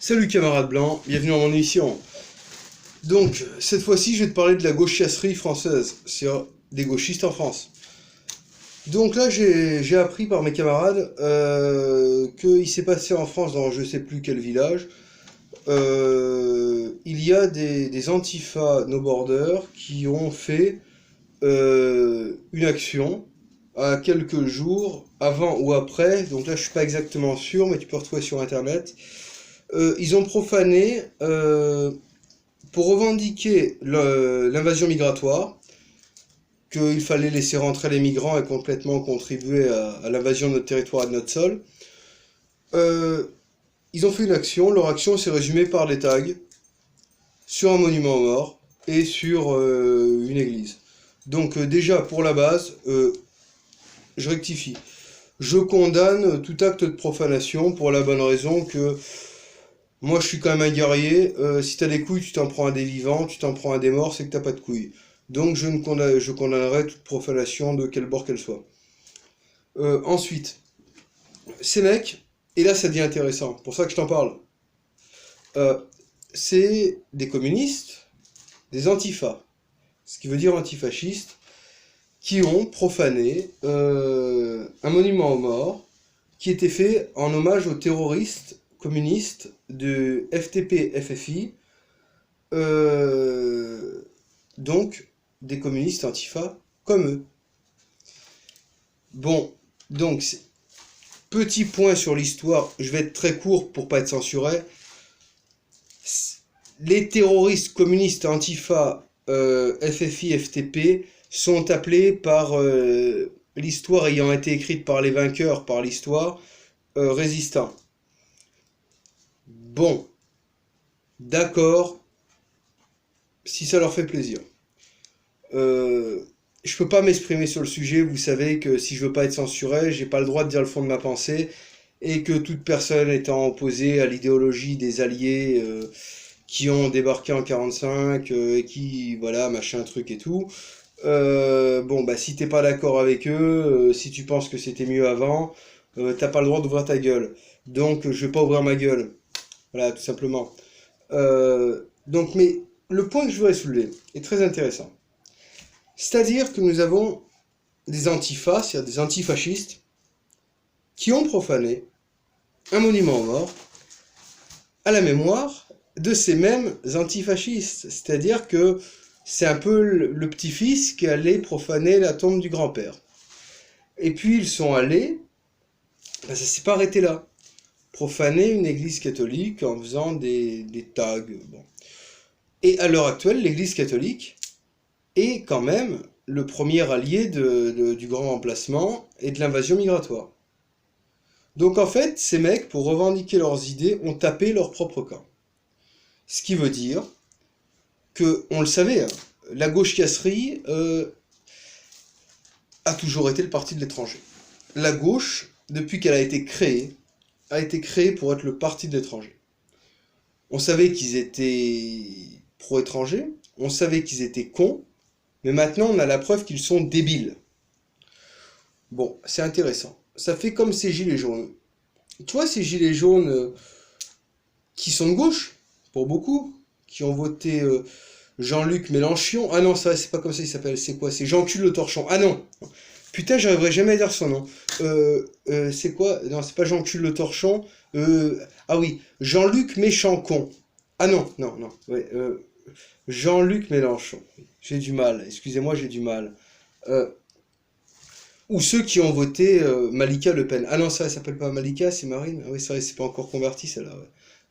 Salut camarades blancs, bienvenue dans mon émission. Donc, cette fois-ci, je vais te parler de la gauchasserie française, c'est-à-dire des gauchistes en France. Donc là, j'ai appris par mes camarades qu'il s'est passé en France, dans je sais plus quel village, il y a des antifas no border qui ont fait une action à quelques jours avant ou après, donc là je suis pas exactement sûr, mais tu peux retrouver sur internet. Ils ont profané, pour revendiquer l'invasion migratoire, qu'il fallait laisser rentrer les migrants et complètement contribuer à l'invasion de notre territoire et de notre sol. Ils ont fait une action, leur action s'est résumée par des tags sur un monument aux morts et sur une église. Donc déjà, pour la base, je rectifie. Je condamne tout acte de profanation pour la bonne raison que moi je suis quand même un guerrier, si t'as des couilles tu t'en prends à des vivants, tu t'en prends à des morts, c'est que t'as pas de couilles. Donc je condamnerai toute profanation de quel bord qu'elle soit. Ensuite, ces mecs, et là ça devient intéressant, pour ça que je t'en parle, c'est des communistes, des antifas, ce qui veut dire antifascistes, qui ont profané un monument aux morts qui était fait en hommage aux terroristes communistes de FTP-FFI, donc des communistes antifa comme eux. Bon, donc, petit point sur l'histoire, je vais être très court pour pas être censuré. Les terroristes communistes antifa, FFI, FTP, sont appelés par l'histoire ayant été écrite par les vainqueurs, par l'histoire, résistants. Bon, d'accord, si ça leur fait plaisir. Je peux pas m'exprimer sur le sujet, vous savez que si je veux pas être censuré, j'ai pas le droit de dire le fond de ma pensée, et que toute personne étant opposée à l'idéologie des alliés qui ont débarqué en 45, et qui, voilà, machin, truc et tout, bon, bah si t'es pas d'accord avec eux, si tu penses que c'était mieux avant, t'as pas le droit d'ouvrir ta gueule. Donc je vais pas ouvrir ma gueule. Voilà, tout simplement. Donc, mais le point que je voudrais soulever est très intéressant. C'est-à-dire que nous avons des antifas, c'est-à-dire des antifascistes, qui ont profané un monument aux morts à la mémoire de ces mêmes antifascistes. C'est-à-dire que c'est un peu le petit-fils qui allait profaner la tombe du grand-père. Et puis ils sont allés, ben ça s'est pas arrêté là, profaner une église catholique en faisant des tags. Bon. Et à l'heure actuelle, l'église catholique est quand même le premier allié du grand remplacement et de l'invasion migratoire. Donc en fait, ces mecs, pour revendiquer leurs idées, ont tapé leur propre camp. Ce qui veut dire que, on le savait, hein, la gauche-casserie a toujours été le parti de l'étranger. La gauche, depuis qu'elle a été créée pour être le parti de l'étranger. On savait qu'ils étaient pro-étrangers, on savait qu'ils étaient cons, mais maintenant on a la preuve qu'ils sont débiles. Bon, c'est intéressant. Ça fait comme ces gilets jaunes. Tu vois, ces gilets jaunes qui sont de gauche, pour beaucoup, qui ont voté Jean-Luc Mélenchon. Ah non, ça c'est pas comme ça il s'appelle, c'est quoi? C'est Jean-Cul Le Torchon. Ah non! Putain, j'arriverai jamais à dire son nom. C'est quoi? Non, c'est pas Jean-Cul Le Torchon. Ah oui, Jean-Luc Méchancon. Ah non, non, non. Ouais, Jean-Luc Mélenchon. J'ai du mal, excusez-moi, j'ai du mal. Ou ceux qui ont voté Malika Le Pen. Ah non, ça s'appelle pas Malika, c'est Marine. Ah oui, c'est vrai, c'est pas encore converti celle-là.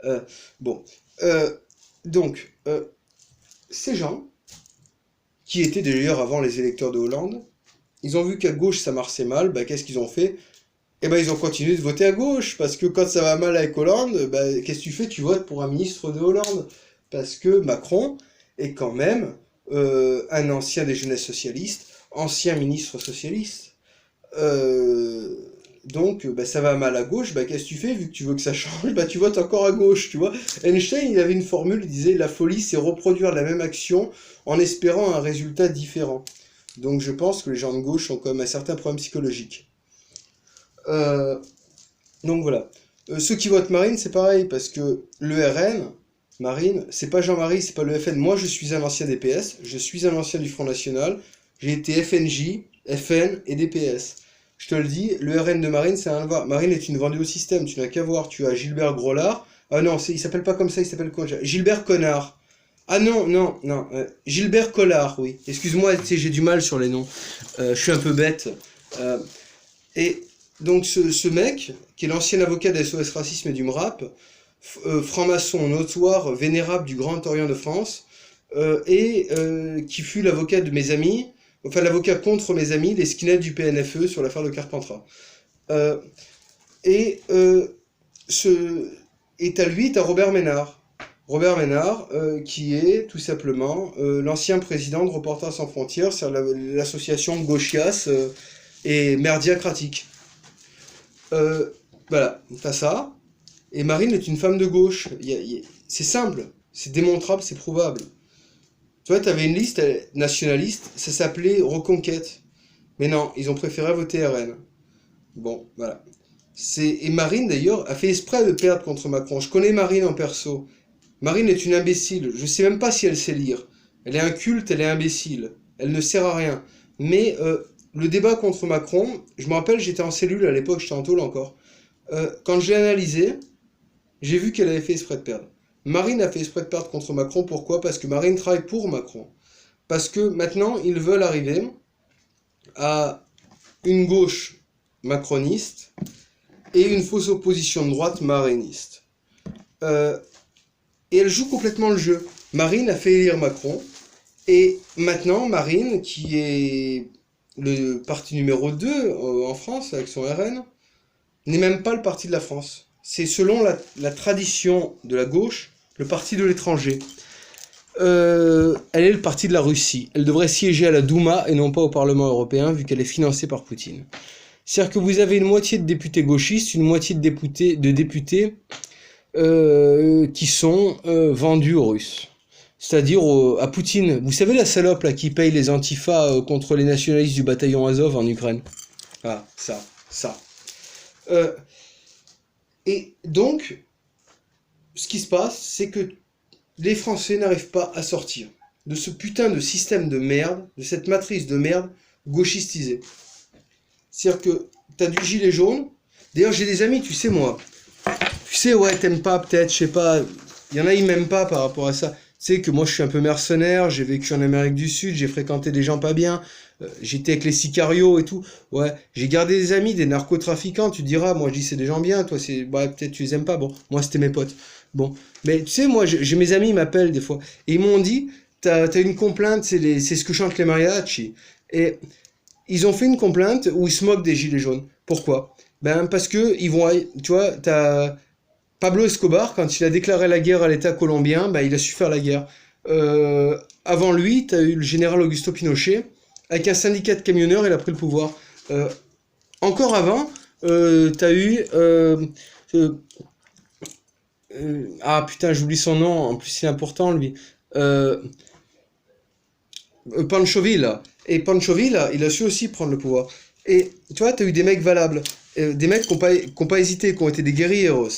Ouais. Bon. Donc, ces gens, qui étaient d'ailleurs avant les électeurs de Hollande, ils ont vu qu'à gauche ça marchait mal, bah qu'est-ce qu'ils ont fait? Eh ben ils ont continué de voter à gauche, parce que quand ça va mal avec Hollande, bah qu'est-ce que tu fais? Tu votes pour un ministre de Hollande. Parce que Macron est quand même un ancien des jeunesses socialistes, ancien ministre socialiste. Donc bah, ça va mal à gauche, bah qu'est-ce que tu fais? Vu que tu veux que ça change, bah tu votes encore à gauche, tu vois. Einstein, il avait une formule, il disait la folie c'est reproduire la même action en espérant un résultat différent. Donc je pense que les gens de gauche ont quand même un certain problème psychologique. Donc voilà. Ceux qui votent Marine, c'est pareil, parce que le RN, Marine, c'est pas Jean-Marie, c'est pas le FN. Moi, je suis un ancien DPS, je suis un ancien du Front National, j'ai été FNJ, FN et DPS. Je te le dis, le RN de Marine, c'est un va. Marine est une vendue au système, tu n'as qu'à voir. Tu as Gilbert Grolard. Ah non, il s'appelle pas comme ça, il s'appelle quoi? Gilbert Connard. Ah non, non, non. Gilbert Collard, oui. Excuse-moi, tu sais, j'ai du mal sur les noms. Je suis un peu bête. Euh, et donc ce mec, qui est l'ancien avocat de SOS Racisme et du MRAP, franc-maçon notoire, vénérable du Grand Orient de France, qui fut l'avocat de mes amis, enfin l'avocat contre mes amis, les skinheads du PNFE sur l'affaire de Carpentras. Euh, et ce est à lui, t'as Robert Ménard. Robert Ménard, qui est tout simplement l'ancien président de Reporters sans frontières, c'est l'association gauchias et merdiacratique. Voilà, t'as ça. Et Marine est une femme de gauche. C'est simple, c'est démontrable, c'est prouvable. Tu vois, t'avais une liste nationaliste, ça s'appelait Reconquête. Mais non, ils ont préféré voter RN. Bon, voilà. Et Marine, d'ailleurs, a fait exprès de perdre contre Macron. Je connais Marine en perso. Marine est une imbécile. Je sais même pas si elle sait lire. Elle est inculte, elle est imbécile. Elle ne sert à rien. Mais le débat contre Macron, je me rappelle, j'étais en cellule à l'époque, j'étais en tôle encore. Quand je l'ai analysé, j'ai vu qu'elle avait fait exprès de perdre. Marine a fait exprès de perdre contre Macron. Pourquoi? Parce que Marine travaille pour Macron. Parce que maintenant, ils veulent arriver à une gauche macroniste et une fausse opposition de droite mariniste. Et elle joue complètement le jeu. Marine a fait élire Macron, et maintenant, Marine, qui est le parti numéro 2 en France, avec son RN, n'est même pas le parti de la France. C'est selon la tradition de la gauche, le parti de l'étranger. Elle est le parti de la Russie. Elle devrait siéger à la Douma et non pas au Parlement européen, vu qu'elle est financée par Poutine. C'est-à-dire que vous avez une moitié de députés gauchistes, une moitié de députés qui sont vendus aux Russes. C'est-à-dire à Poutine. Vous savez la salope là qui paye les antifas contre les nationalistes du bataillon Azov en Ukraine? Ah, ça. Et donc, ce qui se passe, c'est que les Français n'arrivent pas à sortir de ce putain de système de merde, de cette matrice de merde gauchistisée. C'est-à-dire que t'as du gilet jaune. D'ailleurs, j'ai des amis, tu sais, moi. Tu sais, ouais, t'aimes pas, peut-être, je sais pas. Il y en a, ils m'aiment pas par rapport à ça. Tu sais que moi, je suis un peu mercenaire, j'ai vécu en Amérique du Sud, j'ai fréquenté des gens pas bien. J'étais avec les sicarios et tout. Ouais, j'ai gardé des amis, des narcotrafiquants, tu te diras, moi, je dis, c'est des gens bien, toi, c'est. Ouais, peut-être tu les aimes pas. Bon, moi, c'était mes potes. Bon. Mais tu sais, moi, j'ai mes amis, ils m'appellent des fois. Et ils m'ont dit, t'as une complainte, c'est ce que chantent les mariachis. Et ils ont fait une complainte où ils se moquent des gilets jaunes. Pourquoi? Ben, parce que ils vont, tu vois, t'as Pablo Escobar, quand il a déclaré la guerre à l'État colombien, ben, il a su faire la guerre. Avant lui, t'as eu le général Augusto Pinochet, avec un syndicat de camionneurs, il a pris le pouvoir. Encore avant, t'as eu... ah putain, j'oublie son nom, en plus c'est important lui. Pancho Villa. Et Pancho Villa, il a su aussi prendre le pouvoir. Et tu vois, t'as eu des mecs valables, des mecs qui n'ont pas hésité, qui ont été des guerrilleros,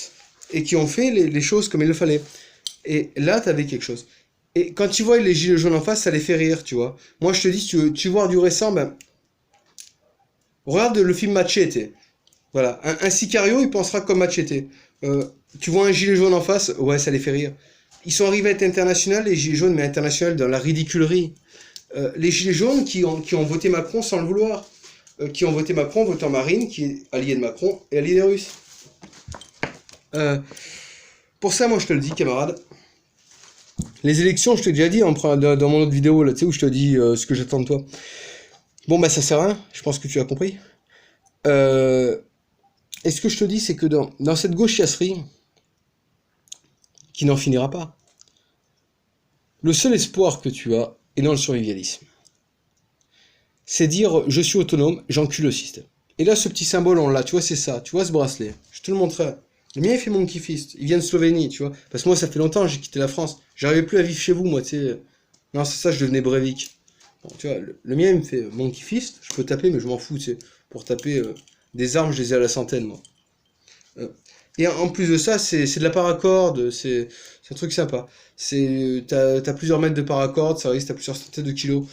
et qui ont fait les choses comme il le fallait. Et là, t'avais quelque chose. Et quand tu vois les gilets jaunes en face, ça les fait rire, tu vois. Moi, je te dis, si tu veux voir du récent, ben, regarde le film Machete. Voilà, un sicario, il pensera comme Machete. Tu vois un gilet jaune en face, ouais, ça les fait rire. Ils sont arrivés à être internationaux, les gilets jaunes, mais internationaux dans la ridiculerie. Les gilets jaunes qui ont voté Macron sans le vouloir. Qui ont voté Macron, votant Marine, qui est allié de Macron et allié des Russes. Pour ça, moi, je te le dis, camarade. Les élections, je t'ai déjà dit dans mon autre vidéo, là, tu sais, où je te dis ce que j'attends de toi. Bon, bah, ça sert à rien, je pense que tu as compris. Et ce que je te dis, c'est que dans cette gauchiasserie, qui n'en finira pas, le seul espoir que tu as est dans le survivalisme. C'est dire, je suis autonome, j'encule le système. Et là, ce petit symbole, on l'a, tu vois, c'est ça, tu vois ce bracelet. Je te le montrerai. Le mien, il fait Monkey Fist. Il vient de Slovénie, tu vois. Parce que moi, ça fait longtemps que j'ai quitté la France. J'arrivais plus à vivre chez vous, moi, tu sais. Non, c'est ça, je devenais Breivik. Bon, tu vois, le mien, il me fait Monkey Fist. Je peux taper, mais je m'en fous, tu sais. Pour taper des armes, je les ai à la centaine, moi. Et en plus de ça, c'est de la paracorde, c'est un truc sympa. T'as plusieurs mètres de paracorde, ça résiste à plusieurs centaines de kilos.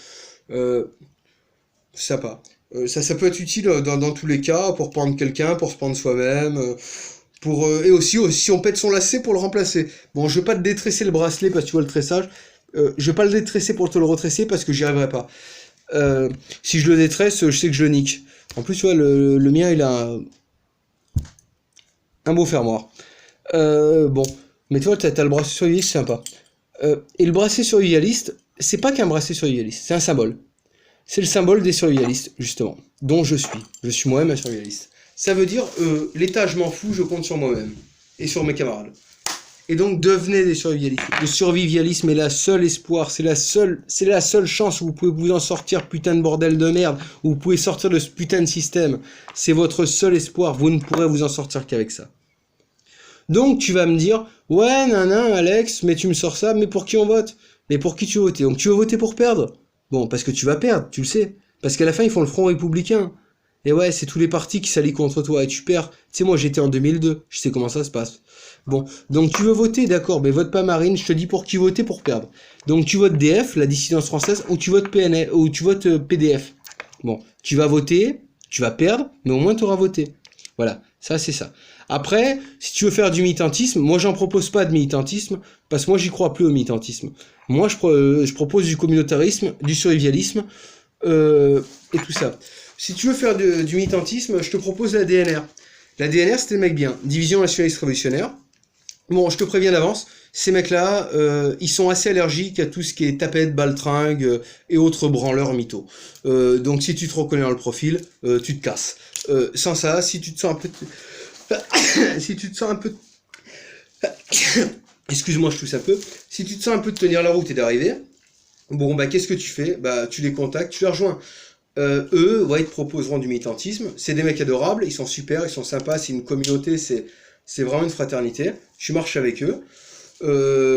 Euh, Sympa. Ça peut être utile dans tous les cas, pour prendre quelqu'un, pour se prendre soi-même, et aussi, si on pète son lacet, pour le remplacer. Bon, je vais pas te détresser le bracelet parce que tu vois le tressage. Je vais pas le détresser pour te le retresser parce que j'y arriverai pas. Si je le détresse, je sais que je le nique. En plus, tu vois, le mien, il a un beau fermoir. Bon, mais tu vois, t'as le bracelet survivaliste, c'est sympa. Et le bracelet survivaliste, c'est pas qu'un bracelet survivaliste, c'est un symbole. C'est le symbole des survivalistes, justement, dont je suis. Je suis moi-même un survivaliste. Ça veut dire, l'État, je m'en fous, je compte sur moi-même. Et sur mes camarades. Et donc, devenez des survivalistes. Le survivalisme est la seule espoir, c'est la seule chance où vous pouvez vous en sortir, putain de bordel de merde, où vous pouvez sortir de ce putain de système. C'est votre seul espoir, vous ne pourrez vous en sortir qu'avec ça. Donc, tu vas me dire, ouais, nanan, Alex, mais tu me sors ça, mais pour qui on vote? Mais pour qui tu veux voter? Donc, tu veux voter pour perdre? Bon, parce que tu vas perdre, tu le sais. Parce qu'à la fin, ils font le Front Républicain. Et ouais, c'est tous les partis qui s'allient contre toi et tu perds. Tu sais, moi, j'étais en 2002, je sais comment ça se passe. Bon, donc tu veux voter, d'accord, mais vote pas Marine, je te dis pour qui voter pour perdre. Donc tu votes DF, la dissidence française, ou tu votes PNL, ou tu votes PDF. Bon, tu vas voter, tu vas perdre, mais au moins tu auras voté. Voilà, ça c'est ça. Après, si tu veux faire du militantisme, moi j'en propose pas de militantisme, parce que moi j'y crois plus au militantisme. Moi je propose du communautarisme, du survivalisme, et tout ça. Si tu veux faire du militantisme, je te propose la DNR. La DNR, c'était des mecs bien. Division nationaliste révolutionnaire. Bon, je te préviens d'avance, ces mecs-là, ils sont assez allergiques à tout ce qui est tapette, baltringue et autres branleurs mythos. Donc si tu te reconnais dans le profil, tu te casses. Sans ça, si tu te sens un peu... si tu te sens un peu... Excuse-moi, je tousse un peu. Si tu te sens un peu de tenir la route et d'arriver, bon, bah qu'est-ce que tu fais? Bah tu les contactes, tu les rejoins. Eux, ouais, ils te proposeront du militantisme. C'est des mecs adorables, ils sont super, ils sont sympas, c'est une communauté, c'est vraiment une fraternité. Tu marches avec eux.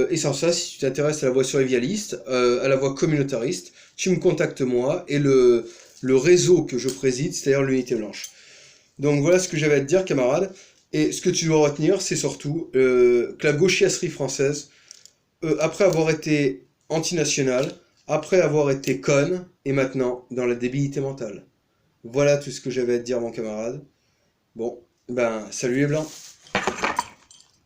Et sans ça, si tu t'intéresses à la voie survivaliste, à la voie communautariste, tu me contactes moi et le réseau que je préside, c'est-à-dire l'Unité Blanche. Donc voilà ce que j'avais à te dire, camarade. Et ce que tu dois retenir, c'est surtout que la gauchiasserie française, après avoir été antinationale, après avoir été conne, et maintenant dans la débilité mentale. Voilà tout ce que j'avais à te dire, mon camarade. Bon, ben, salut les blancs.